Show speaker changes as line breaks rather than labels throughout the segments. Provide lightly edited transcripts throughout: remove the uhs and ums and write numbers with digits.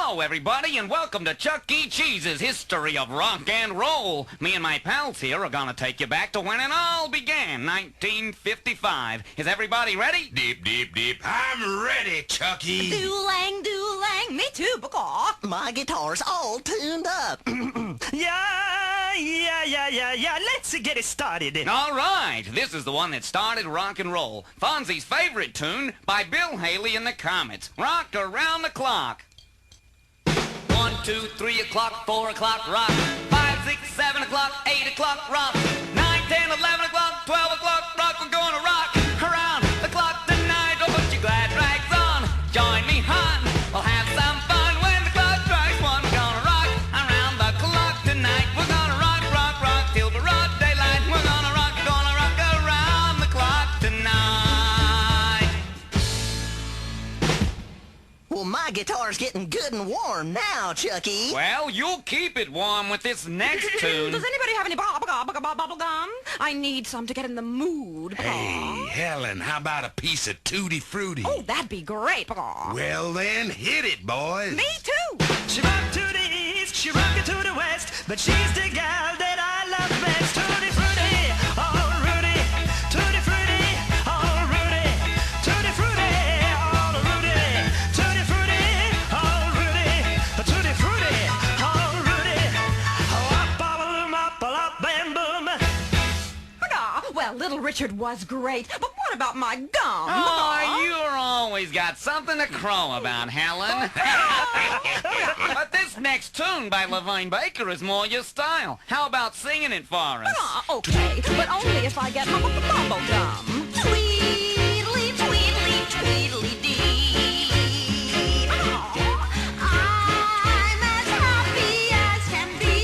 Hello, everybody, and welcome to Chuck E. Cheese's History of Rock and Roll. Me and my pals here are gonna take you back to when it all began, 1955. Is everybody ready?
Deep, deep, deep. I'm ready, Chucky.
Do-lang, do-lang. Me too, Bacaw.
My guitar's all tuned up.
Yeah. Let's get it started.
All right, this is the one that started rock and roll. Fonzie's favorite tune by Bill Haley and the Comets. Rock around the clock. 1, 2, 3 o'clock, 4 o'clock, rock. 5, 6, 7 o'clock, 8 o'clock, rock. 9, 10, 11 o'clock, 12 o'clock, rock. We're gonna rock around the clock tonight. Oh, put your glad rags on. Join me, hon. We'll have some fun when the clock strikes 1. We're gonna rock around the clock tonight. We're gonna rock, rock, rock till the broad daylight. We're gonna rock around the clock tonight.
Well, my guitar's getting good and warm now, Chucky.
Well, you'll keep it warm with this next tune.
Does anybody have any bubble gum? I need some to get in the mood, Bacaw.
Hey, Helen, how about a piece of Tutti Frutti?
Oh, that'd be great, Bacaw.
Well, then, hit it, boys.
Me too.
She rocked to the east, she rocked to the west, but she's the gal that I love best. Tutti Frutti, oh Rudy, Tutti Frutti, oh Rudy, Tutti Frutti, oh Rudy, Tutti Frutti, oh Rudy, Tutti Frutti, oh Rudy, oh up and boom.
Bacaw. Well, Little Richard was great, but what about my gum?
Oh, you're always got something to crow about, Helen. But this next tune by Levine Baker is more your style. How about singing it for us?
Okay, but only if I get bubble gum. Tweedly, tweedly, tweedly dee. I'm as happy as can be.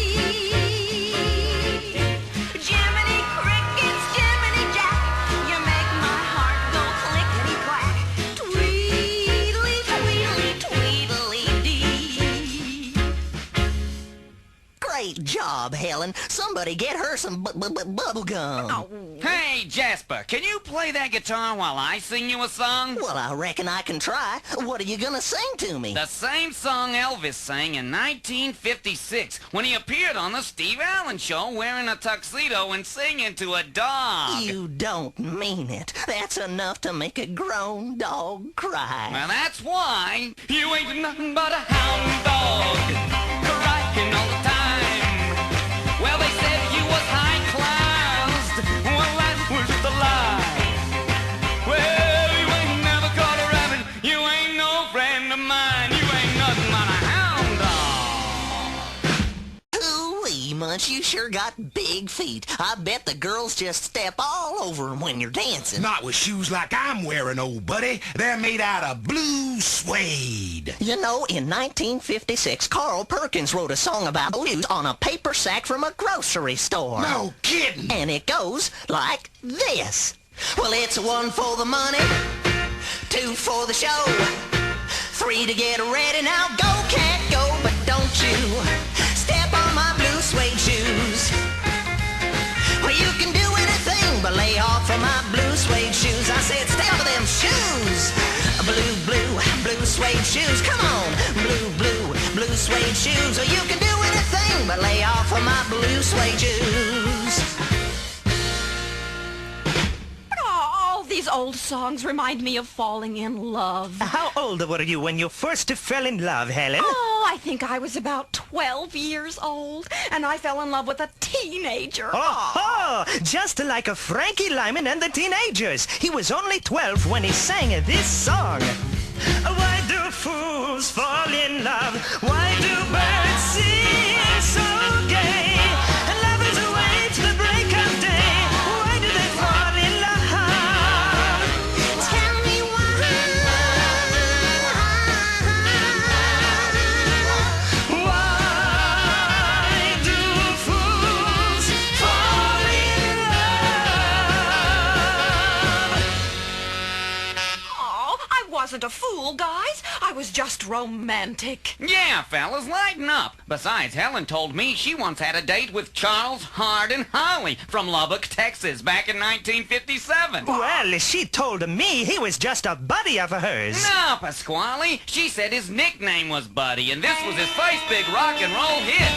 Jiminy crickets, Jiminy Jack, you make my heart go clickety-clack. Tweedly, tweedly, tweedly dee.
Great job, Helen. Somebody get her some bubble gum.
Oh.
Hey, Jasper, can you play that guitar while I sing you a song?
Well, I reckon I can try. What are you gonna sing to me?
The same song Elvis sang in 1956 when he appeared on the Steve Allen Show wearing a tuxedo and singing to a dog.
You don't mean it. That's enough to make a grown dog cry.
Well, that's why you ain't nothing but a hound dog, crying all the time. Well, they said you was high class. Well, that was just a lie. Well, you ain't never caught a rabbit. You ain't no friend of mine. You ain't nothing but a hound dog.
Hooey, Munch, you sure got big feet. I bet the girls just step all over 'em when you're dancing.
Not with shoes like I'm wearing, old buddy. They're made out of blue suede.
You know, in 1956, Carl Perkins wrote a song about blues on a paper sack from a grocery store.
No kidding.
And it goes like this. Well, it's 1 for the money, 2 for the show, 3 to get ready. Now go, cat, go, but don't you step on my blue suede shoes. Well, you can do anything but lay off of my blue suede shoes. I said stay off of them shoes. Blue suede shoes. Come on, blue suede shoes. Or you can do anything but lay off of my blue suede shoes.
All these old songs remind me of falling in love.
How old were you when you first fell in love, Helen?
Oh, I think I was about 12 years old, and I fell in love with a teenager.
Oh, just like a Frankie Lyman and the Teenagers. He was only 12 when he sang this song. Why do fools fall in love? Why do birds sing so gay? And lovers wait the break of day. Why do they fall in love?
Tell me why.
Why do fools fall in love?
Oh, I wasn't a fool, guys. I was just romantic.
Yeah, fellas, lighten up. Besides, Helen told me she once had a date with Charles Hardin Holly from Lubbock, Texas, back in 1957.
Well, she told me he was just a buddy of hers.
No, Pasquale. She said his nickname was Buddy, and this was his first big rock and roll hit.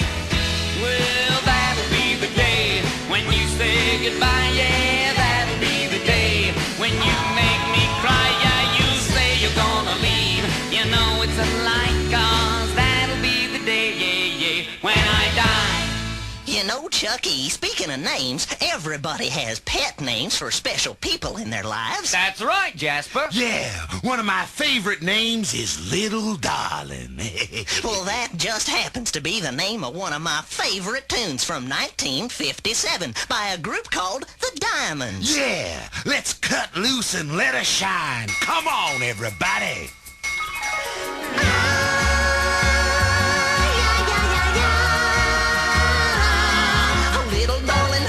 Well, that'll be the day when you say goodbye, yeah, that'll be the day when you make me cry, yeah, you say you're gonna leave. You know it's a lie, 'cause that'll be the day, yeah, yeah, when I die.
You know, Chucky, speaking of names, everybody has pet names for special people in their lives.
That's right, Jasper.
Yeah, one of my favorite names is Little Darling.
Well, that just happens to be the name of one of my favorite tunes from 1957 by a group called the Diamonds.
Yeah, let's cut loose and let her shine. Come on, everybody.
Little darling,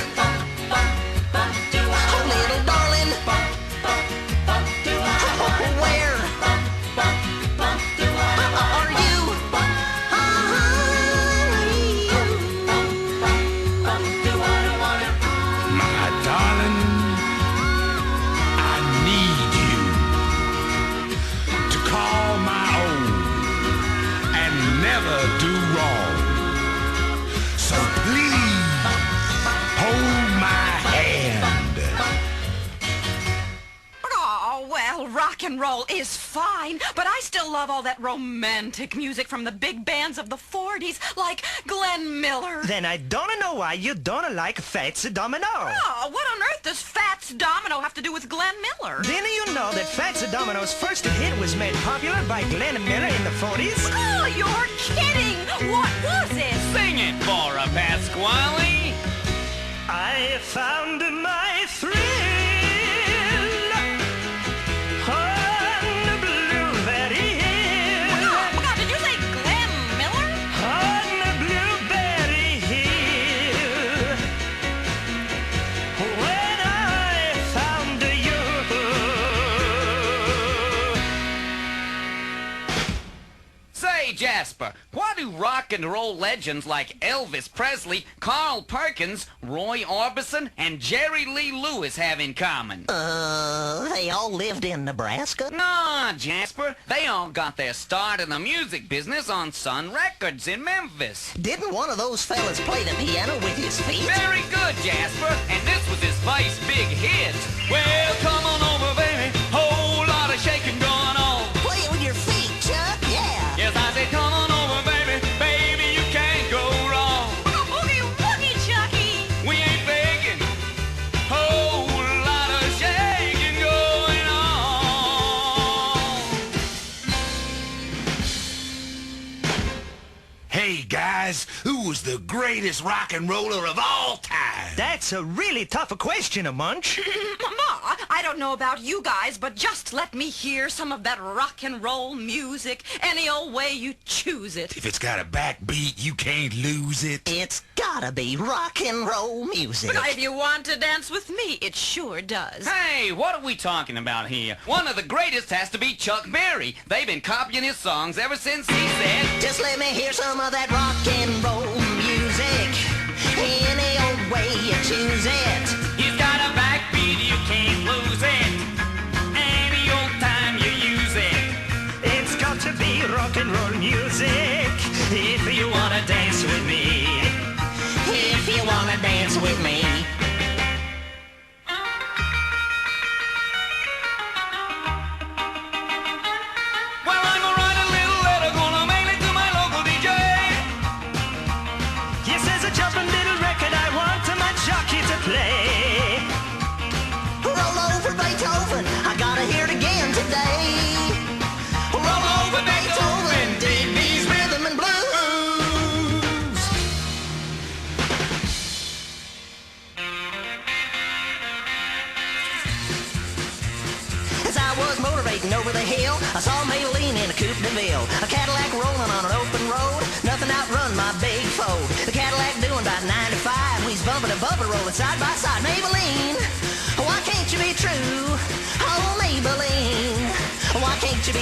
oh little darling, where are you?
My darling, I need you to call my own and never do wrong. So please, hold my hand.
Oh, well, rock and roll is fine, but I still love all that romantic music from the big bands of the 40s, like Glenn Miller.
Then I don't know why you don't like Fats Domino.
Oh, what on earth does Fats Domino have to do with Glenn Miller?
Didn't you know that Fats Domino's first hit was made popular by Glenn Miller in the 40s?
Oh, you're kidding! What was it?
Sing it for a Pasquale.
I found my thrill on the blueberry hill.
Oh, God, did you say Glenn Miller?
On the blueberry hill. When I found you.
Say, Jasper, what do rock and roll legends like Elvis Presley, Carl Perkins, Roy Orbison, and Jerry Lee Lewis have in common?
They all lived in Nebraska?
Nah, Jasper. They all got their start in the music business on Sun Records in Memphis.
Didn't one of those fellas play the piano with his feet?
Very good, Jasper. And this was his first big hit. Well, come on over, baby. Whole lot of shaking going on.
Play it with your feet, Chuck, yeah.
Yes, I said, come on over, baby. Baby, you can't go wrong.
Boogie woogie, Chucky!
We ain't begging. Whole lot of shaking going on.
Hey, guys, who was the greatest rock and roller of all time?
That's a really tough question, Munch.
Ma, I don't know about you guys, but just let me hear some of that rock and roll music any old way you choose it.
If it's got a backbeat, you can't lose it.
It's gotta be rock and roll music.
But if you want to dance with me, it sure does.
Hey, what are we talking about here? One of the greatest has to be Chuck Berry. They've been copying his songs ever since he said,
Just let me hear some of that rock and roll music. Any old way you choose it.
he's got a backbeat, you can't lose it. Any old time you use it.
It's got to be rock and roll music if you wanna dance with me.
If you wanna dance with me.
Well, I'm gonna write a little letter, gonna mail it to my local DJ.
Yes, there's a jumping little record I want my jockey to play.
Roll over Beethoven, I gotta hear it again today. Roll over Beethoven, dig these rhythm and blues. As I was motivating over the hill, I saw Maylene in a Coupe de Ville. A Cadillac rolling on an open road, nothing outrun my big fold. The Cadillac doing about 95, we's bumping and bumping, rolling side by side. Maybelline, why can't you be true? Oh, Maybelline, why can't you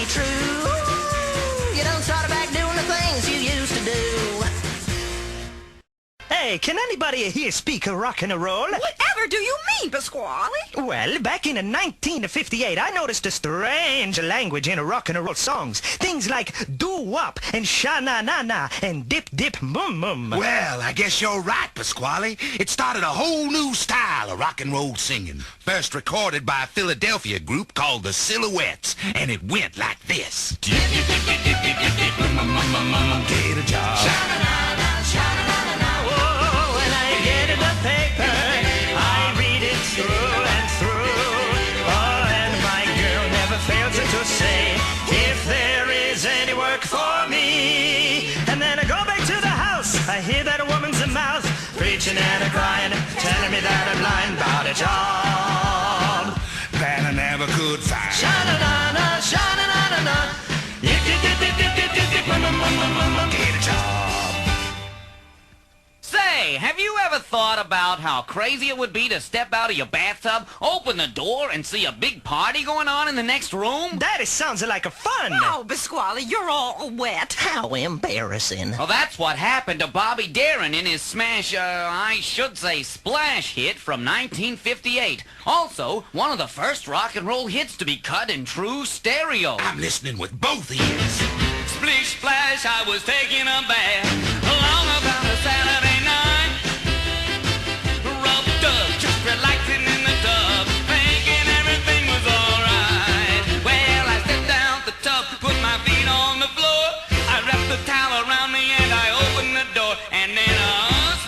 Say, can anybody here speak rock and roll?
Whatever do you mean, Pasquale?
Well, back in 1958, I noticed a strange language in rock and roll songs. Things like doo-wop and sha-na-na-na and dip-dip-mum-mum.
Well, I guess you're right, Pasquale. It started a whole new style of rock and roll singing. First recorded by a Philadelphia group called the Silhouettes, and it went like this. Get a job.
Oh, when I get in the paper, I read it through and through. Oh, and my girl never fails to say if there is any work for me. And then I go back to the house, I hear that woman's mouth preaching and a crying, telling me that I'm lying about a job
That I never could find.
Sha-na-na-na, sha-na-na-na-na.
Get a job.
Say, have you ever thought about how crazy it would be to step out of your bathtub, open the door, and see a big party going on in the next room?
That sounds like a fun.
Oh, Pasquale, you're all wet.
How embarrassing.
Well, that's what happened to Bobby Darin in his I should say splash hit from 1958. Also, one of the first rock and roll hits to be cut in true stereo.
I'm listening with both ears.
Splish splash, I was taking a bath along about a Saturday night. Rubbed up, just relaxing in the tub, thinking everything was alright. Well, I stepped out the tub, put my feet on the floor. I wrapped the towel around me and I opened the door. And then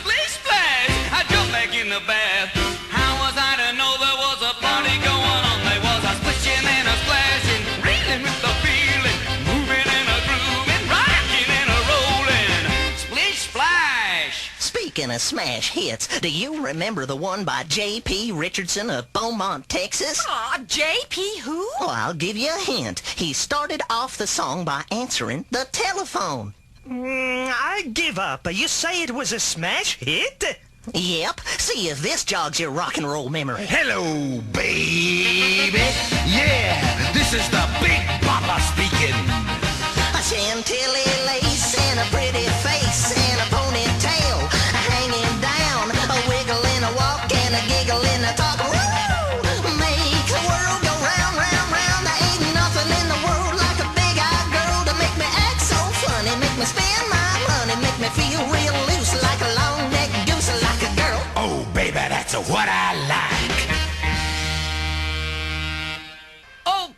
splish splash, I jumped back in the bath. How was I to know there was a party going on? There was a splishing and a splashing, reeling with the feeling, moving in a groove and rocking and a rolling. Splish splash.
Speaking of smash hits, do you remember the one by J.P. Richardson of Beaumont, Texas?
Aw, J.P. who?
Well, I'll give you a hint. He started off the song by answering the telephone.
I give up. You say it was a smash hit?
Yep. See if this jogs your rock and roll memory.
Hello, baby. Yeah, this is the Big Papa speaking.
A chantilly lace and a pretty face and a ponytail hanging down, a wiggle in a walk and a giggle in a talk. Woo! Make the world go round, round, round. There ain't nothing in the world like a big-eyed girl to make me act so funny, make me spend my money, make me feel real loose like a long-necked goose, like a girl.
Oh, baby, that's what I like.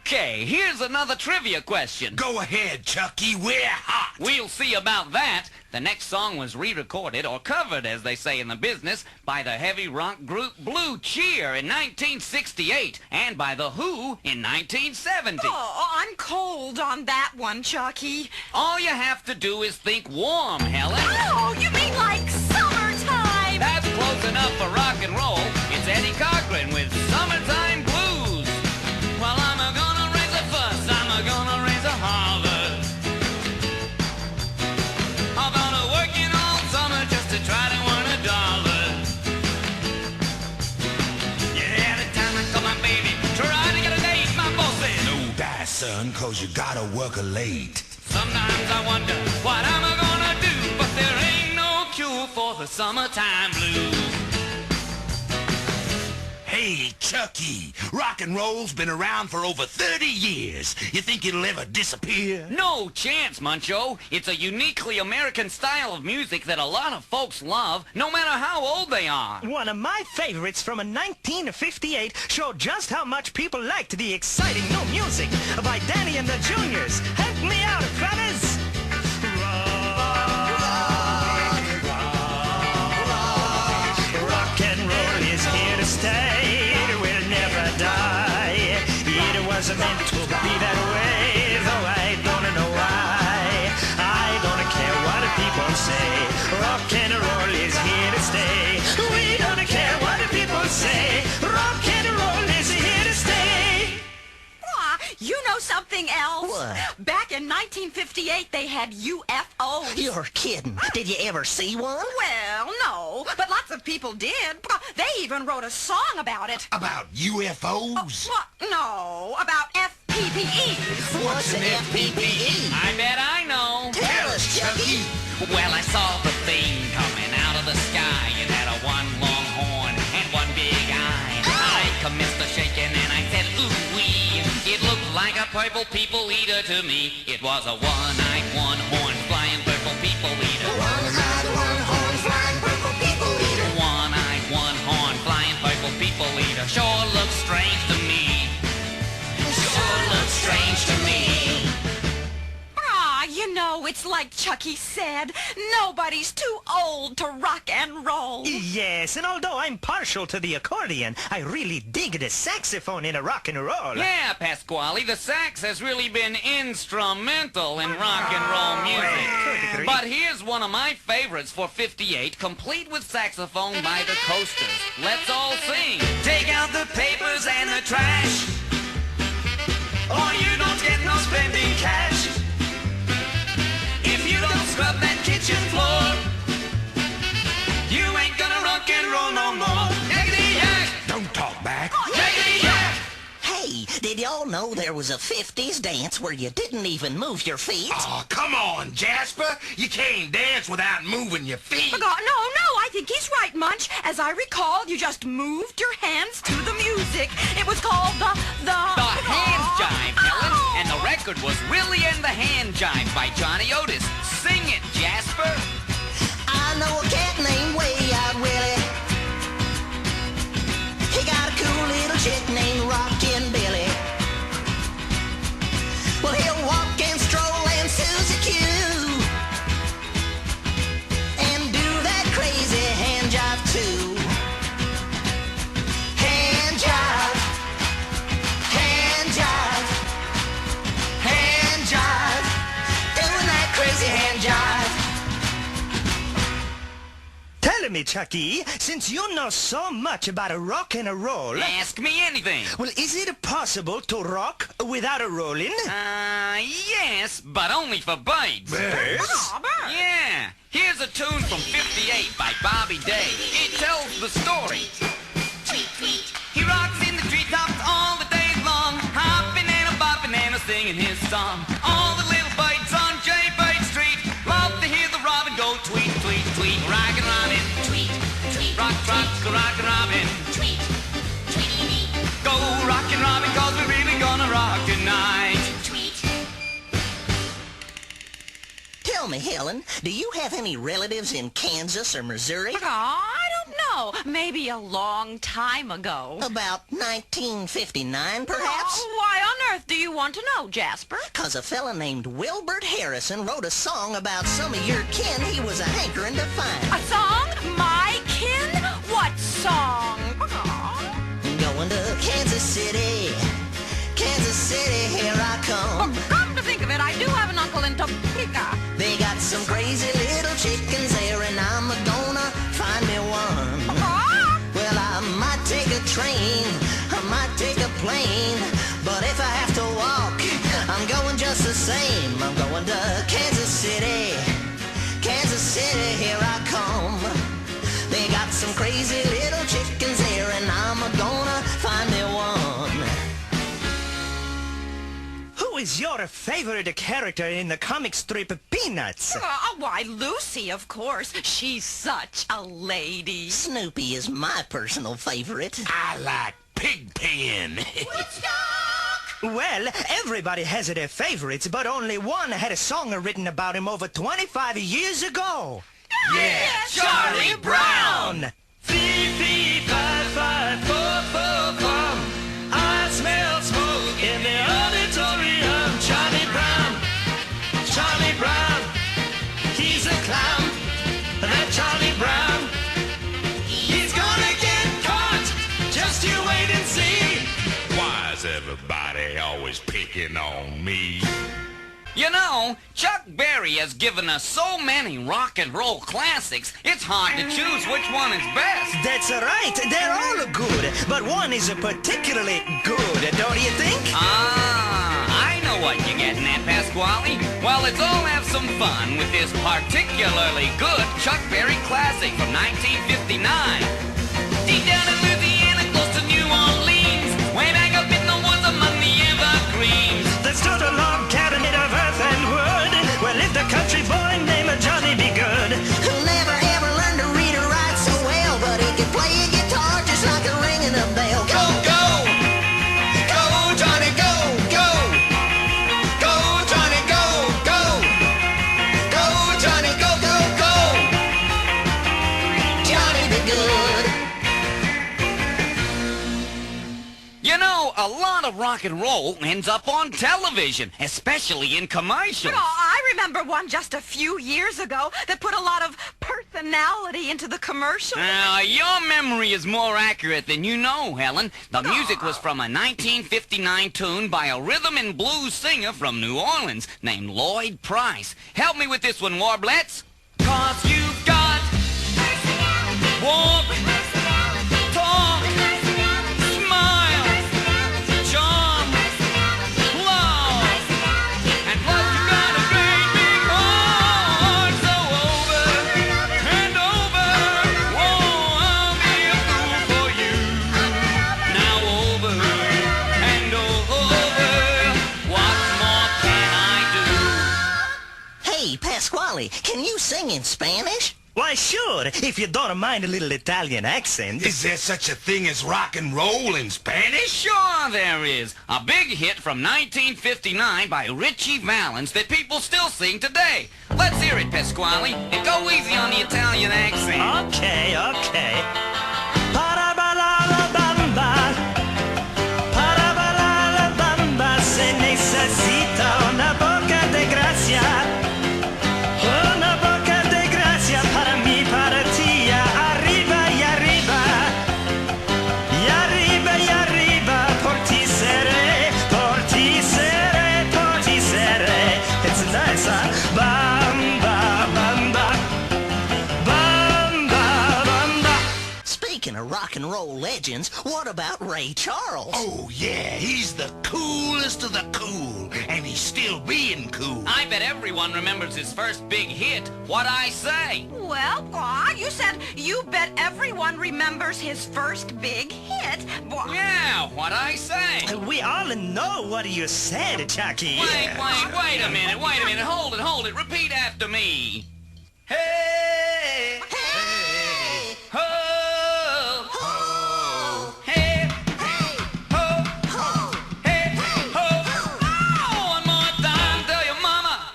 Okay, here's another trivia question.
Go ahead, Chucky, we're hot.
We'll see about that. The next song was re-recorded, or covered as they say in the business, by the heavy rock group Blue Cheer in 1968 and by The Who in 1970.
Oh, I'm cold on that one, Chucky.
All you have to do is think warm, Helen.
Oh, you mean like summertime?
That's close enough for rock and roll. It's Eddie Cochran with Summertime Blues. Well, I'm gonna raise a fuss, I'm gonna raise a holler. I'm gonna work in all summer just to try to earn $1. Yeah, the time I call my baby, try to get a date, my boss says.
No die, son, cause you gotta work late.
Sometimes I wonder what I'm gonna do, but there ain't no cure for the summertime blues.
Hey, Chucky, rock and roll's been around for over 30 years. You think it'll ever disappear?
No chance, Muncho. It's a uniquely American style of music that a lot of folks love, no matter how old they are.
One of my favorites from 1958 showed just how much people liked the exciting new music by Danny and the Juniors. Help me out, fellas! Rock and roll is here to stay. It will never die. It was meant to be that way, though I don't know why. I don't care what people say. Rock and roll is here to stay. We don't care what people say. Rock and roll is here to stay.
You know something else?
What?
Back in 1958, they had UFOs.
You're kidding. Did you ever see one?
Well, no, but lots of people did. They even wrote a song about it.
About UFOs?
What? No, about FPPEs.
What's an FPPE?
I bet I know.
Tell us, Chucky.
Well, I saw the thing coming out of of the sky. It had a one long horn and one big eye. I commenced a shaking and I said, ooh-wee. It looked like a purple people eater to me. It was a one-eyed, one-horn, flying purple people eater.
One-eyed, one-horn, flying purple people eater.
One-eyed, one-horn, flying purple people eater. Sure looks strange to me. Sure looks strange to me.
You know, it's like Chucky said, nobody's too old to rock and roll.
Yes, and although I'm partial to the accordion, I really dig the saxophone in a rock and roll.
Yeah, Pasquale, the sax has really been instrumental in rock and roll music. But here's one of my favorites for 58, complete with saxophone by the Coasters. Let's all sing. Take out the papers and the trash, or you don't get no spending cash. If you don't scrub that kitchen floor, you ain't gonna rock and roll no more. Yakety yak!
Don't talk back.
Yakety yak!
Hey, did y'all know there was a 50s dance where you didn't even move your feet?
Oh, come on, Jasper. You can't dance without moving your feet.
No, I think he's right, Munch. As I recall, you just moved your hands to the music. It was called the
hand jive, Helen, and the record was Willie and the Hand Jive by Johnny Otis. Sing it, Jasper.
I know a cat named Way Out Willie. He got a cool little chick named Rockin' Billy. Well, he'll walk and stroll and Susie Q and do that crazy hand jive too. Hand jive, hand jive, hand jive, doing that crazy hand jive.
Tell me, Chucky, since you know so much about a rock and a roll...
Ask me anything.
Well, is it possible to rock without a rolling?
Yes, but only for birds.
Birds?
Yeah. Here's a tune from 58 by Bobby Day. It tells the story. He rocks in the treetops all the day long, hopping and a-bopping and a-singing his song. All the little birds on Jaybird Street love to hear the robin go tweet, tweet, tweet. Rockin' Robin, tweet, tweet. Rock, rock, rockin' Robin, tweet, tweet. Go rockin' Robin, 'cause we're really gonna rock tonight.
Tell me, Helen, do you have any relatives in Kansas or Missouri?
I don't know. Maybe a long time ago.
About 1959, perhaps?
Why on earth do you want to know, Jasper?
'Cause a fella named Wilbert Harrison wrote a song about some of your kin he was a hankering to find.
A song? My kin? What song?
Going to Kansas City, here I come.
Come to think of it, I do have an uncle in Topeka.
They got some crazy little chickens there, and I'm gonna find me one. Well, I might take a train, I might take a plane, but if I have to walk, I'm going just the same. I'm going to Kansas City, here I come. They got some crazy little chickens there, and I'm gonna find me one.
Who is your favorite character in the comic strip Peanuts?
Why, Lucy, of course. She's such a lady.
Snoopy is my personal favorite.
I like Pigpen.
Well, everybody has their favorites, but only one had a song written about him over 25 years ago.
Yeah,
Charlie Brown!
3, 5, 5, 4, 4, 4. I smell smoke in the auditorium. Charlie Brown, he's a clown. That Charlie Brown, he's gonna get caught. Just you wait and see.
Why's everybody always picking on me?
You know, Chuck Berry has given us so many rock and roll classics, it's hard to choose which one is best.
That's right, they're all good, but one is particularly good, don't you think?
I know what you're getting at, Pasquale. Well, let's all have some fun with this particularly good Chuck Berry classic from 1959. Deep down in Louisiana, close to New Orleans, way back up in the woods among the evergreens.
That stood a log cabin made of earth and wood, where lived a country boy named Johnny B. Good.
Who never ever learned to read or
know, a lot of rock and roll ends up on television, especially in commercials.
Oh, I remember one just a few years ago that put a lot of personality into the commercial.
Your memory is more accurate than you know, Helen. The music was from a 1959 tune by a rhythm and blues singer from New Orleans named Lloyd Price. Help me with this one, Warblets. 'Cause you've got walk, talk, smile, charm, love, and plus you got a great big heart. So over and over, oh, I'll be a fool for you. Now over and over, what more can I do?
Hey, Pasquale, can you sing in Spanish?
Why, sure, if you don't mind a little Italian accent.
Is there such a thing as rock and roll in Spanish?
Sure there is. A big hit from 1959 by Richie Valens that people still sing today. Let's hear it, Pasquale, and go easy on the Italian accent.
Okay. Parabalala-bamba, parabalala-bamba, se necesita una boca de gracia. Una boca de gracia para mí, para ti, arriba y arriba. Y arriba y arriba, por ti seré, por ti seré, por ti seré. It's nice, huh? Bamba, bamba, bamba, bamba.
Speaking of rock and roll legends, what about Ray Charles?
Oh, yeah, he's the coolest of the cool, and he's still being cool.
I bet everyone remembers his first big hit, What I Say.
Well, you said you bet everyone remembers his first big hit.
Yeah, What I Say.
We all know what you said, Chucky.
Wait a minute, hold it, repeat after me. Hey,
Hey!
ho, hey, ho, hey, ho. Oh, one more time, tell your mama,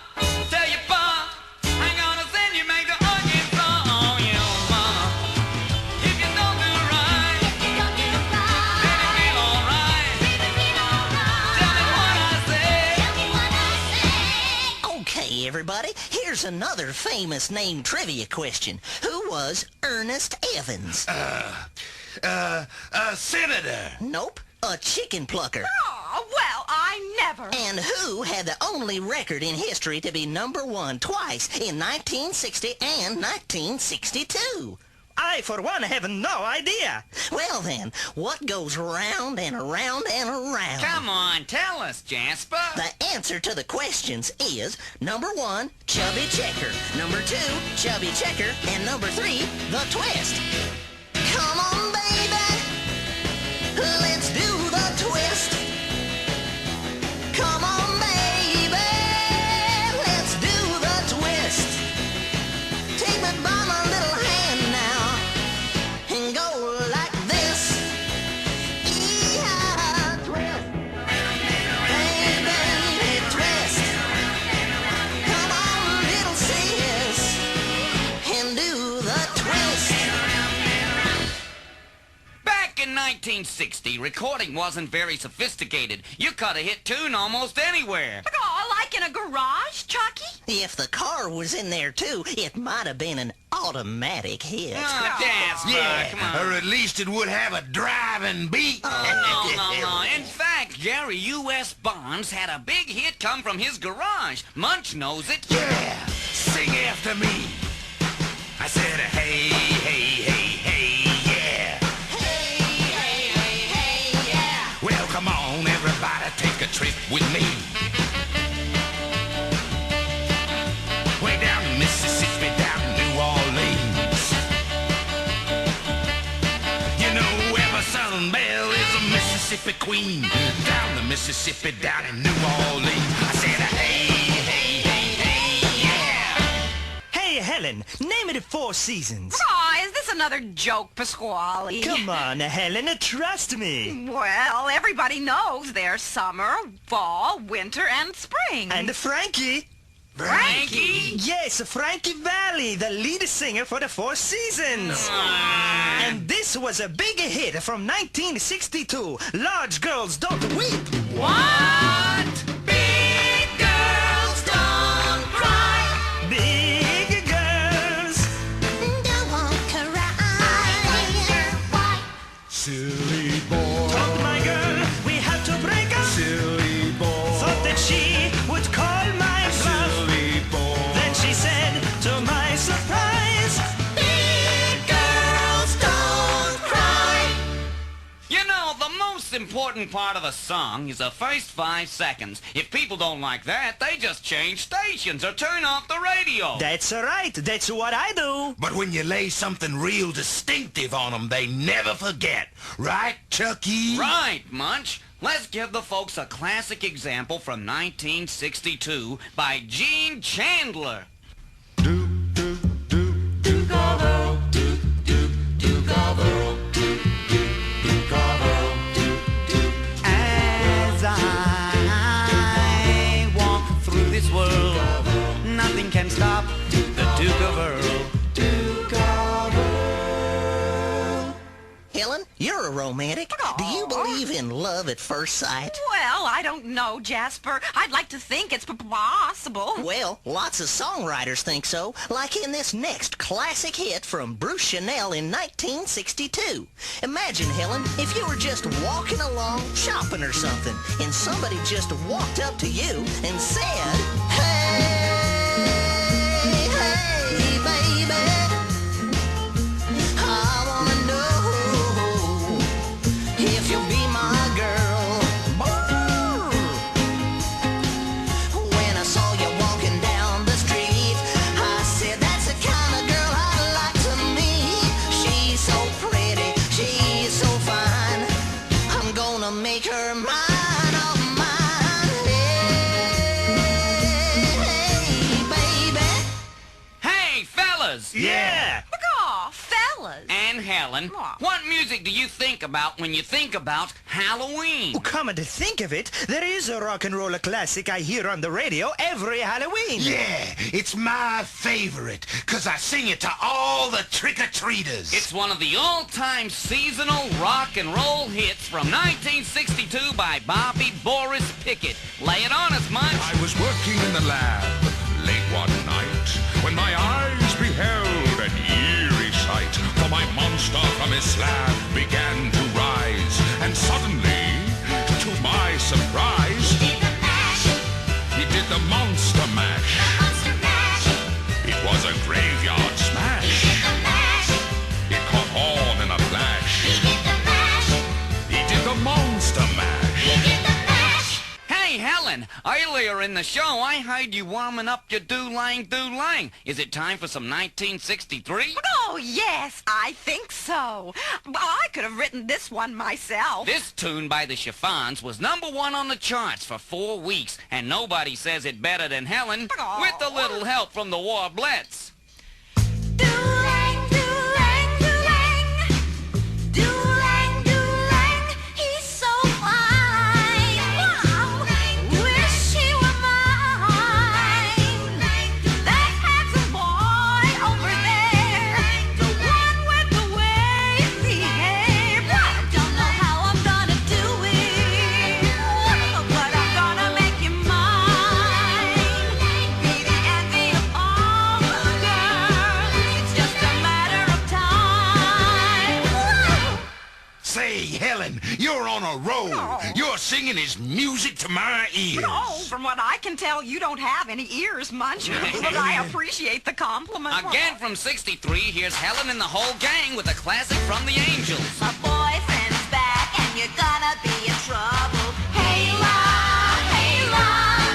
tell your pa, I'm gonna send you make the onion song on you, mama. If you don't do right, then it feel alright. Tell me what I say.
Okay, everybody, here's another famous name trivia question. Who was Ernest Evans?
Senator.
Nope, a chicken plucker.
Oh, well, I never.
And who had the only record in history to be #1 twice in 1960 and 1962?
I, for one, have no idea.
Well then, what goes round and around and around?
Come on, tell us, Jasper.
The answer to the questions is #1, Chubby Checker, #2, Chubby Checker, and #3, The Twist. Come on, baby, let's do the twist. Come on, baby, let's do the twist. Take me by my little hand now and go like this. Yeah, twist. Hey, baby, twist. Come on, little sis, and do the twist.
Back in 1960, recording wasn't very sophisticated. You could have hit tune almost anywhere.
Oh, like in a garage, Chucky?
If the car was in there too, it might have been an automatic hit.
Oh, Jasper,
Yeah,
come on.
or at least it would have a driving beat.
No. In fact, Gary U.S. Bonds had a big hit come from his garage. Munch knows it.
Yeah, sing after me. I said, hey, hey, hey, hey, yeah.
Hey, hey, hey, hey, yeah.
Well, come on, everybody, take a trip with me. Way down to Mississippi, down to New Orleans. You know, every Southern belle is a Mississippi queen. Down the Mississippi, down in New Orleans. I said, hey, hey, hey, hey, yeah.
Hey, Helen, name it 4 seasons.
Oh, is this another joke, Pasquale?
Come on, Helen, trust me.
Well, everybody knows there's summer, fall, winter, and spring.
And Frankie.
Frankie?
Yes, Frankie Valli, the lead singer for the Four Seasons. And this was a big hit from 1962. Large Girls Don't Weep.
What? Big girls don't cry.
Big girls.
Don't want to cry.
Silly boy,
Told my girl we had to break up.
silly boy,
Thought that she would call my bluff.
silly boy.
Then she said, to my surprise,
Big girls don't cry.
You know, the most important part of a song is the first 5 seconds. If people don't like that, they just change stations or turn off the radio.
that's right, that's what I do.
But when you lay something real distinctive on them, they never forget. Right, Chucky?
Right, Munch. Let's give the folks a classic example from 1962 by Gene Chandler. As I walk through this world, nothing can stop the Duke of Earl.
Helen, you're a romantic. Do you believe in love at first sight?
Well, I don't know, Jasper. I'd like to think it's possible.
Well, lots of songwriters think so, like in this next classic hit from Bruce Chanel in 1962. Imagine, Helen, if you were just walking along, shopping or something, and somebody just walked up to you and said, "Hey, hey, baby, I wanna know if you'll be my girl." When I saw you walking down the street, I said, "That's the kind of girl I'd like to meet. She's so pretty, she's so fine. I'm gonna make her mine, oh mine. Hey, baby."
Hey, fellas!
Yeah.
Aw, fellas.
And Helen,
Aw.
what music do you think about when you think about Halloween?
Well, come to think of it, there is a rock and roll classic I hear on the radio every Halloween.
Yeah, it's my favorite, 'cause I sing it to all the trick-or-treaters.
It's one of the all-time seasonal rock and roll hits from 1962 by Bobby Boris Pickett. Lay it on us, Munch.
I was working in the lab late one night when my eyes beheld an eerie sight. For my monster from his slab began to rise, and suddenly, to my surprise, he did the monster mash. It was a graveyard smash. It caught on in a flash. He did the monster mash.
Hey, Helen, earlier in the show, I heard you warming up your do-lang. Is it time for some 1963?
Oh, yes, I think so. I could have written this one myself.
This tune by the Chiffons was #1 on the charts for 4 weeks, and nobody says it better than Helen,
Oh.
with a little help from the Warblets.
Do-lang, do-lang, do-lang. Do-lang, do-lang, he's so fine. Wow, wish he were mine. That handsome boy over there, the one with the wavy hair. I don't know how I'm gonna do it, but I'm gonna make you mine. Be the envy of all the girls. It's just a matter of time.
Say, Helen, you're on a roll.
Oh.
Your singing is music to my ears.
Oh, from what I can tell, you don't have any ears, Munch. But I appreciate the compliment.
Again from 63, here's Helen and the whole gang with a classic from the Angels.
My boyfriend's back, and you're gonna be in trouble. Hey, la,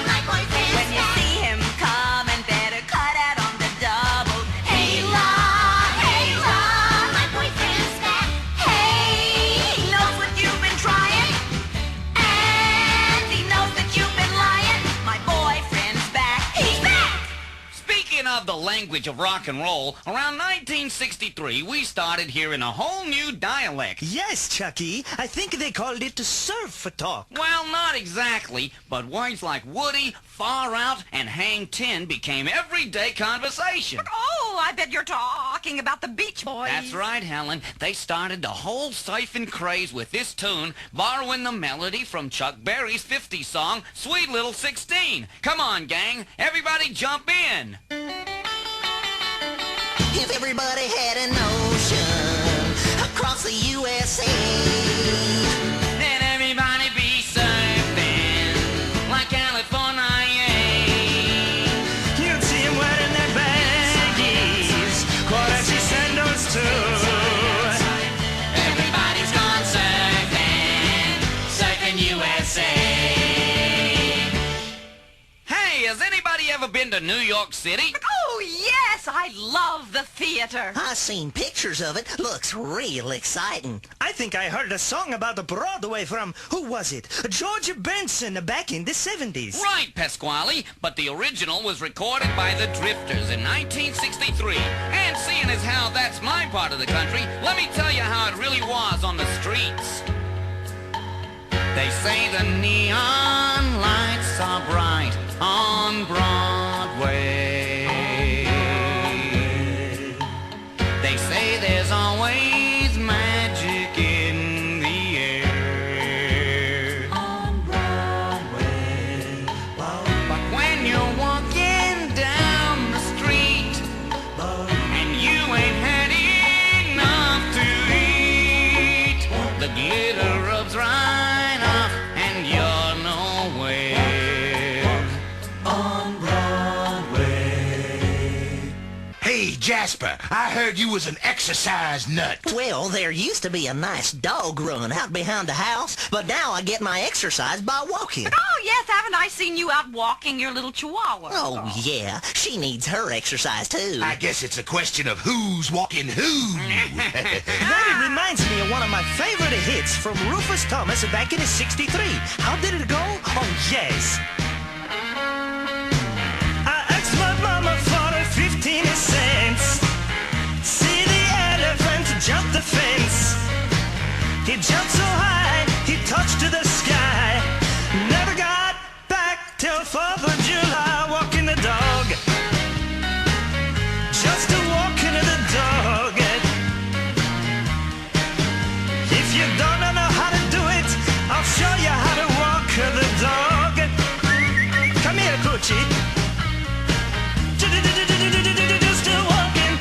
my boyfriend's when you see him coming, better cut out on the double. Hey, la, my boyfriend's back. Hey, he knows what you've been trying, and he knows that you've been lying. My boyfriend's back. He's back.
Speaking of the language of rock and roll, around 1963 we started hearing a whole new dialect.
Yes, Chucky. I think they called it surf talk.
Well, not exactly, but words like Woody, Far Out, and Hang Ten became everyday conversation.
Oh, I bet you're talking about the Beach Boys.
That's right, Helen. They started the whole surfing craze with this tune, borrowing the melody from Chuck Berry's 50s song, Sweet Little 16. Come on, gang. Everybody jump in.
If everybody had an ocean across the USA,
Then everybody be surfing like California.
You'd see him wearing their baggies, Quarachi sandals too.
Everybody's gone surfing, surfing USA. Hey, has anybody ever been to New York City?
Oh, yes, I love the theater.
I seen pictures of it. Looks real exciting.
I think I heard a song about the Broadway from, who was it? George Benson back in the 70s.
Right, Pasquale, but the original was recorded by the Drifters in 1963. And seeing as how that's my part of the country, let me tell you how it really was on the streets. They say the neon lights are bright on Broadway. They say there's always magic in the air on Broadway. But when you're walking down the street and you ain't had enough to eat, the glitter rubs right off and you're nowhere on Broadway.
Hey, Jasper, I heard you was an exercise nut.
Well, there used to be a nice dog run out behind the house, but now I get my exercise by walking.
Oh, yes, haven't I seen you out walking your little chihuahua?
Oh, yeah. She needs her exercise, too.
I guess it's a question of who's walking who.
That reminds me of one of my favorite hits from Rufus Thomas back in '63. How did it go? Oh, yes. I asked my mama for 15 cents. See the elephant jump the fence. He jumped so high, he touched the sky. Never got back till 4th of July, walking the dog. Just a walking the dog. If you don't know how to do it, I'll show you how to walk the dog. Come here, Poochie. Just a walking.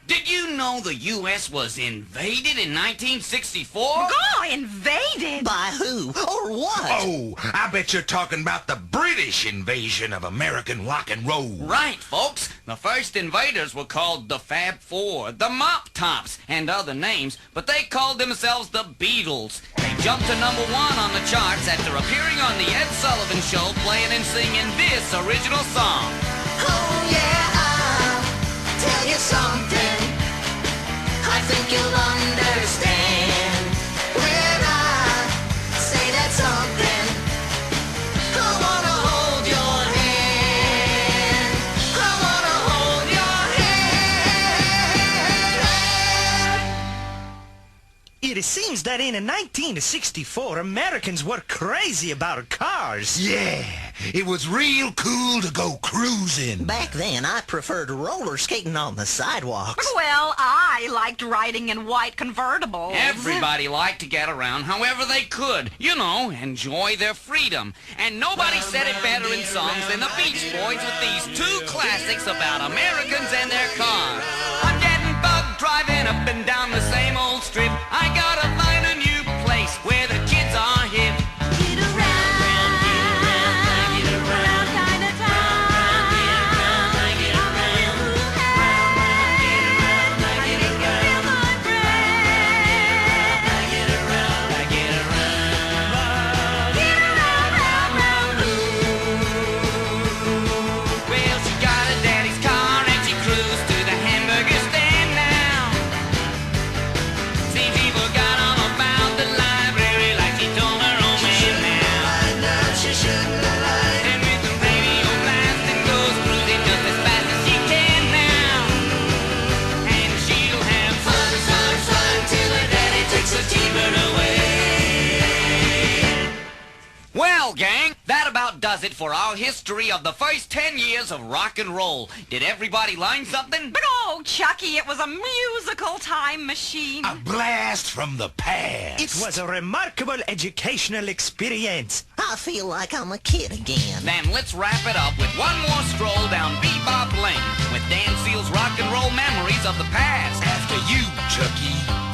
Did you know the U.S. was invaded in 1964?
Oh, invaded.
By who or what?
Oh, I bet you're talking about the British invasion of American rock and roll.
Right, folks. The first invaders were called the Fab Four, the Mop Tops, and other names, but they called themselves the Beatles. They jumped to #1 on the charts after appearing on the Ed Sullivan Show, playing and singing this original song.
Oh, yeah, I'll tell you something. I think you'll understand when I say that something. I wanna hold your hand. I wanna hold your hand.
It seems that in 1964, Americans were crazy about cars.
Yeah, it was real cool to go cruising.
Back then, I preferred roller skating on the sidewalks.
Well, I liked riding in white convertibles.
Everybody liked to get around however they could, you know, enjoy their freedom. And nobody said it better in songs than the Beach Boys with these two classics about Americans and their cars. I'm getting bugged driving up and down the same old strip. I gotta find a new place where the kids are hip.
Get around, get around kind of time. I get around, I make you feel my friend.
I get around.
Get around, round,
Well, she got her daddy's car and she cruised to the hamburger stand now. Well, gang, that about does it for our history of the first 10 years of rock and roll. Did everybody learn something?
But oh, Chucky, it was a musical time machine.
A blast from the past.
It was a remarkable educational experience.
I feel like I'm a kid again.
Then let's wrap it up with one more stroll down Bebop Lane with Dan Seal's rock and roll memories of the past.
After you, Chucky.